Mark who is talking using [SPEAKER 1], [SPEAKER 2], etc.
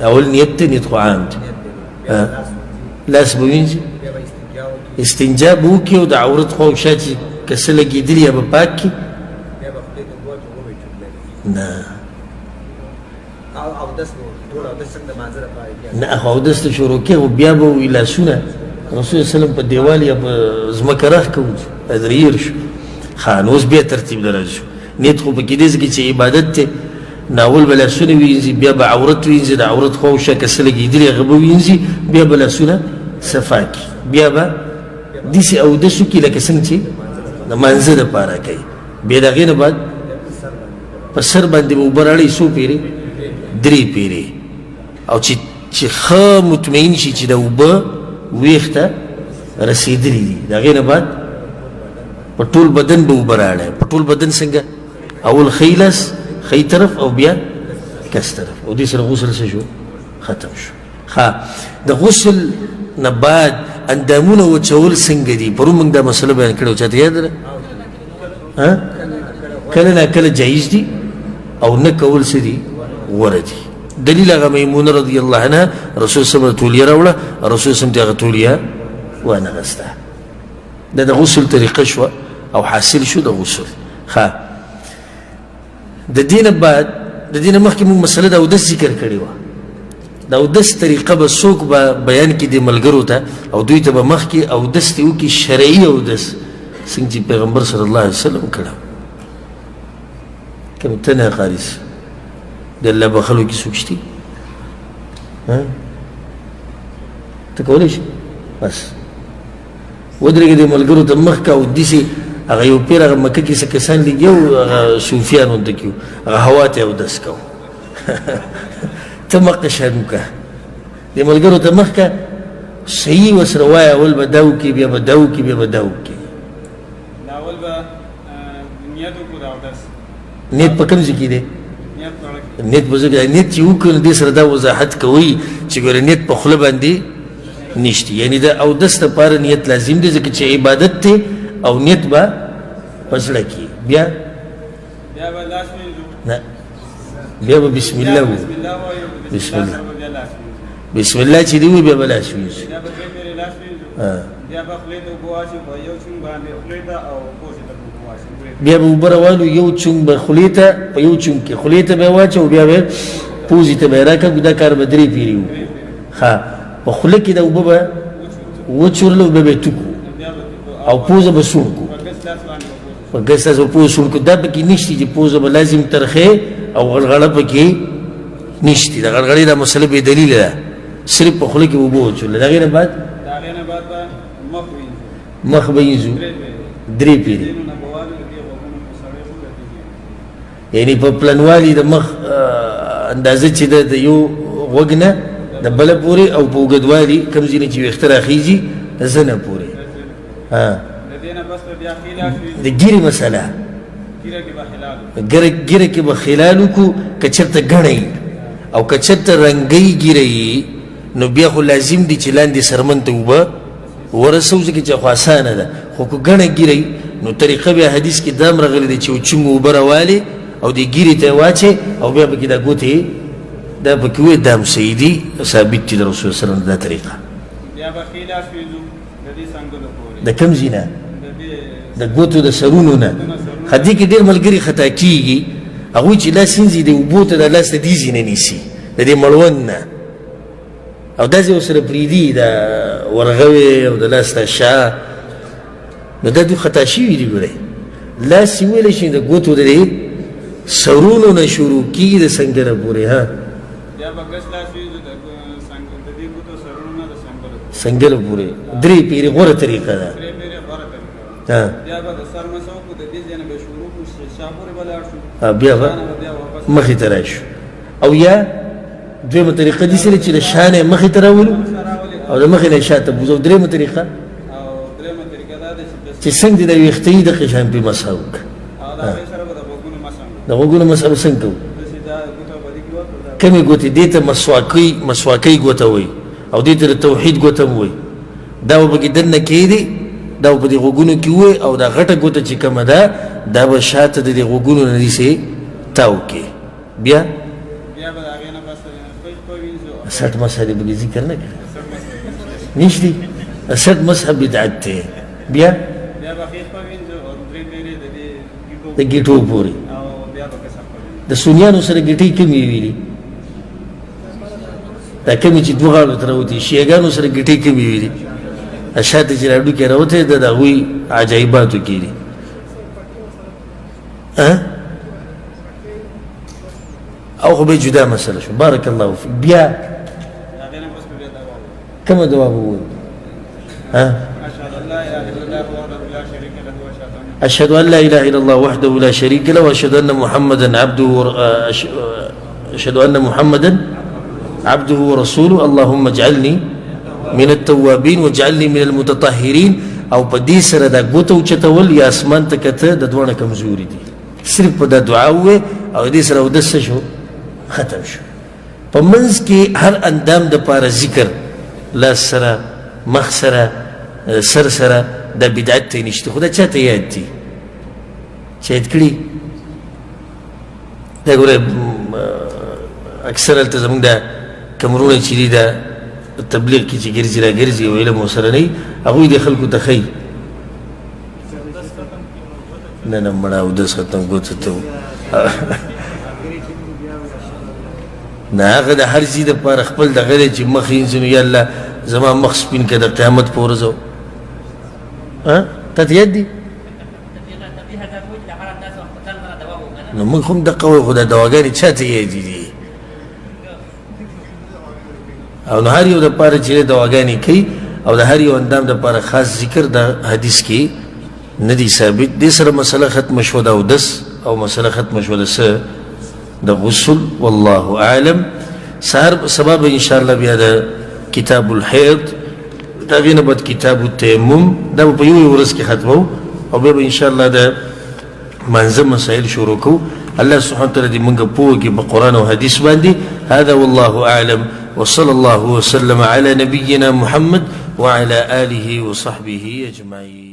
[SPEAKER 1] اول نیت ته نیت خو عام دی لاس به وینځي استنجا به وکړي او د عورت خوا او شا چې که څه لګېدلي یا به پاک کړي نه نه خو اودس ته شروع کړي او بیا به وي لاسونه رسول سلم په دیوال یا په ځمکه راښ کوو دریر شو ښه نو اوس بیا ترتیب ته راځو نیت خو پکې دې ځکه چې عبادت دی ناول به لاسونه وینځي بیا به عورت وینځي د عورت خوا او شا که څه لګېدلي هغه به وینځي بیا به لاسونه صفا کړي بیا به داسې اودس وکړي لکه څنګه چې د مانځه دپاره کوي بیا د هغې نه بعد په سر باندې به اوبه راړئ څو پیرې 3 پیرې او چې ښه مطمئن شي چې د اوبه ویښ ته رسېدلي دي د هغې نه بعد په ټول بدن به اوبه راړئ په ټول بدن څنګه اول ښی لاس ښی طرف او بیا کس طرف او دې سره غسل څه شو ختم شو ښه د غسل نه بعد اندامونه وچول څنګه دي پرون موږ دا مسله بیان کړې وه چاته یاد ده کله نه کله جایز دي او نه کول څه دي غوره دي دلیل هغه میمونه رضی الله عنها رسول صلی تولیه راوړه رسول صلی هغه تولیه وانغسته دا د غسل طریقه شوه او حاصل شو د غسل ښه د دې نه بعد د دې نه مخکې موږ مسله د اودس ذکر کړې وه د اودس طریقه به څوک به بیان کړي د ملګرو ته او دوی ته به مخکې اودس دې وکړي شرعي اودس څنګه چې پیغمبر صلی الله علیه وسلم کړه کوم ته نه خالص د الله بخلو کې څوک شته ته کولی شي بس ودرېږه د ملګرو ته مخکې او داسې هغه یو پیر هغه مکه کې څه کسان لګي او هغه صوفیان ورته کړي هغه هوا ته اودس کوو ته مخکې شان وکړه د ملګرو ته مخکې صحیح ورسره وایه اول به دا وکړي بیا به دا وکړي بیا به دا وکړي
[SPEAKER 2] اول به نیت وکړو د اودس
[SPEAKER 1] نیت په کوم ځای کې دی نیت په ځای کې نیت چې وکړو نو دې سره دا وضاحت کوي چې ګوره نیت په خوله باندې نشته یعنې د اودس دپاره نیت لازم دی ځکه چې عبادت دی او نیت به په زړه کې بیا
[SPEAKER 2] به لاس وینځو
[SPEAKER 1] نه بیا به بسم الله وایو بسم الله بسم الله چې دی وي بیا به لاس وینځو
[SPEAKER 2] بیا به 3 پیرې لاس وینځو بیا به خولې ته اوبه واچوو په یو چونګ باندې خولې ته او پوزې ته اوبه واچوو
[SPEAKER 1] بیا به اوبه راوالو یو چونګ به خولې ته په یو چونګ کې خولې ته به یې واچوو بیا به پوزې ته به یې راکړو دا کار به 3 پیرې وو ښه په خوله کې د اوبه به وچورلو بیا به یې توکو او پوزه به سوړ کړو په ګس لاس به پوزه سوړ کړو دا پکې نشته چې پوزه به لازم ترخې او غړغړه پکې نشته د غړغړې دا مسله بې دلیله ده صرف په خوله کې اوبه وچورله د هغې نه بعد
[SPEAKER 2] به
[SPEAKER 1] مخ به وینځو 3 پیرې یعنې په پلنوالي د مخ اندازه چې ده د یو غوږ نه د بله پورې او په اوږدوالي کوم ځینې چې ویښته راخیږي د زنه پورې د ګیرې مسله ګیره کې به خلال وکړو که چېرته ګڼئ او که چېرته رنګۍ ګیره یي نو بیا خو لازم دي چې لاندې سرمن ته اوبه ورسوو ځکه چې خو اسانه ده خو که ګڼه ګیره یي نو طریقه بیا حدیث کې دا هم راغلی دی چې چونګ اوبه راوالې او دې ګیرې ته یې واچې او بیا پکې دا ګوتې دا پکې وې دا هم صحیح دي ثابت دي د رسول سلم دا طریقه
[SPEAKER 2] بیا به ښي لاس وینځو د دې څنګلو پورې
[SPEAKER 1] د کوم ځای نه د ګوتو د سرونو نه دې کې ډېر ملګري خطا کېږي هغوی چې لاس وینځي د اوبو ته د لاس د دې ځای نه نیسي د دې مړوند نه او دا ځای ورسره پرېږدي د ورغوې او د لاس د شا نو دا دوی خطا شوي دي ګورئ لاس یې ویلی شي د ګوتو د دې سرونو نه شروع کېږي د سنګره پورې ها
[SPEAKER 2] بیا به ګس لاس وینځو د دې ګوتو سرونو نه د
[SPEAKER 1] سنګره پورې 3 پیرې غوره طریقه ده
[SPEAKER 2] بیا به د سر مسه وکړو د دې ځای نه به شروع کړو شا پورې به لاړ شو
[SPEAKER 1] بیا به مخې ته راشو او یا دویمه طریقه داسې ده چې د شا نه یې مخې ته راولو او د مخې نه یې شاته بوځو درېیمه طریقه
[SPEAKER 2] دا ده
[SPEAKER 1] چې څنګه د ویښته یي دغې شان پرې مسح وکړه د غوږونو مسح به څنګه کوو کمې ګوتې دې ته مسواکۍ ګوته وایي او دې ته د توحید ګوته هم وایي دا به پکې دننه کېږدي دا به په دې غوږونو کې ووایي او دا غټه ګوته چې کومه ده دا به شاته د دې غوږونو نه داسې تاو کې بیا
[SPEAKER 2] بیا به د هغې نه پس په وینځو
[SPEAKER 1] 60 مسح دې بګې ذکر نه کړی نشتی 60 مسح بدعت دی بیا
[SPEAKER 2] بیا به خېټ په وینځو او 3 پیرې د دې
[SPEAKER 1] د ګیټو پورې
[SPEAKER 2] او بیا به کسب کوي
[SPEAKER 1] د سنیانو سره ګیټې کمې ویلي دا کمې چې دوه غاړو ته راوتي شیعګانو سره ګیټې کمې ویلي شاته چې راډو کې راوتی د هغوی عجایباتو کې دي او خو به جدا مسله شو بارک الله فیک بیا
[SPEAKER 2] هغې نه پس به بیا دوا ووایي
[SPEAKER 1] کومه دعا به ووایو
[SPEAKER 2] أشهد أن لا إله إلا الله وحده لا شريك له
[SPEAKER 1] أشهد أن لا إله إلا الله وحده لا شريك له وأشهد أن محمدا أشهد أن محمدا عبده ورسوله اللهم اجعلني من التوابين واجعلني من المتطهرين او په دې سره دا ګوته اوچتول یا اسمان ته کته د دوه کمزوري دي صرف په دا دعا وې او دې سره ودس شو ختم شو په منځ کې هر اندام د پاره ذکر لا سره مخ سره سر سره د بدعت نشته خدای چاته یاد دي چې کړي دا ګوره اکثر التزام دا کمرونه چې دي دا تبلیغ کې چې ګرځي را ګرځي او علم وسره نه هغوی د خلکو ته ښیي نه نه مړه اودس ختم ګوته ته نه هغه د هر ځای دپاره خپل دغه دی چې مخ یې ځینو یا الله زما مخ سپین که د قیامت په ورځ تا ته یاد دي نو موږ هم دقه وایو خو دا دواګانې چا ته یادې دي او نو هر یو دپاره چې دواګانې کوي او د هر یو اندام دپاره خاص ذکر د حدیث کې نه دي ثابت دې سره مسله ختمه شوه د اودس او مسله ختمه شوه د څه د غسل والله اعلم سهار سبا به انشاءالله بیا د کتاب الحیض د هغې نه بعد کتاب التیمم دا به په یوې ورځ کې ختمو او بیا به انشاءالله د منځه مسایل شروع کوو الله سبحانه وتعالی دې موږ پوه کړي په قرآن او حدیث باندې هذا والله اعلم وصلى الله وسلم على نبينا محمد وعلى آله وصحبه أجمعين